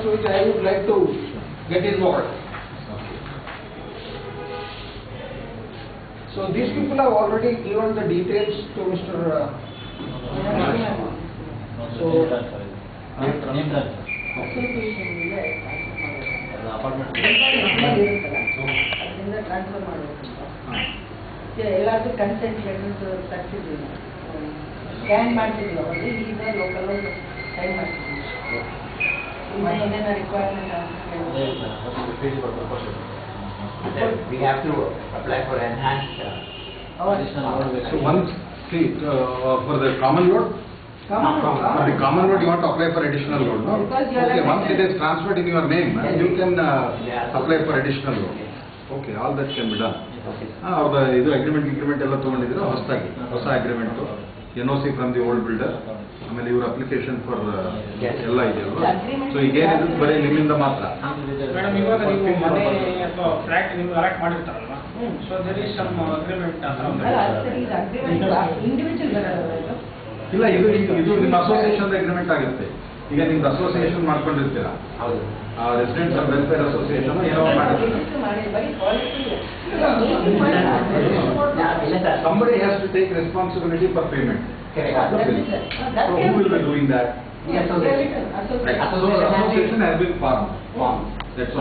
to which I would like to get involved. So these people have already given the details to Mr. So ಎಲ್ಲಾದ್ರೂ consent letters ತರಿಸಿದ್ದೀವಿ, scan ಮಾಡ್ತಿದ್ವಿ. ಅವರಲ್ಲಿ ಈಗ local sign ಮಾಡ್ತಿದ್ವಿ. ಏನೇನೋ requirement we have to apply for enhanced so once see for the common load, for the common load you want to apply for additional load, no? Okay, once it is transferred in your name, you can apply for additional load. Okay, all that can be done. ಅವ್ರದ ಇದು agreement ಎಲ್ಲ ತಗೊಂಡಿದ್ರೆ ಹೊಸ agreement, NOC from the old builder, ಆಮೇಲೆ ಇವ್ರ application for ಎಲ್ಲ ಇದೆಯಲ್ವಾ. So ಈಗ ಏನಿದೆ ಬರೀ ನಿಮ್ಮಿಂದ ಮಾತ್ರ. ಮೇಡಮ್, ಇವಾಗ ನೀವು ಮನೆ ಅಥವಾ ಫ್ಲಾಟ್ ನಿಮ್ಗೆ ಅಲಾಟ್ ಮಾಡಿರ್ತಾರಲ್ವಾ, so there is some agreement ಇಲ್ಲ, ಇದು ನಿಮ್ಮ ಅಸೋಸಿಯೇಷನ್ ಅಗ್ರಿಮೆಂಟ್ ಆಗುತ್ತೆ. ಈಗ ನಿಮ್ದು ಅಸೋಸಿಯೇಷನ್ ಮಾಡ್ಕೊಂಡಿರ್ತೀರಾ, ರೆಸಿಡೆಂಟ್ಸ್ ವೆಲ್ಫೇರ್ ಅಸೋಸಿಯೇಷನ್ ಏನೋ ಮಾಡಿರ್ತೀರ. Somebody has to take responsibility for payment. Correct. So who will be doing that? The association. Association has been formed. That's all.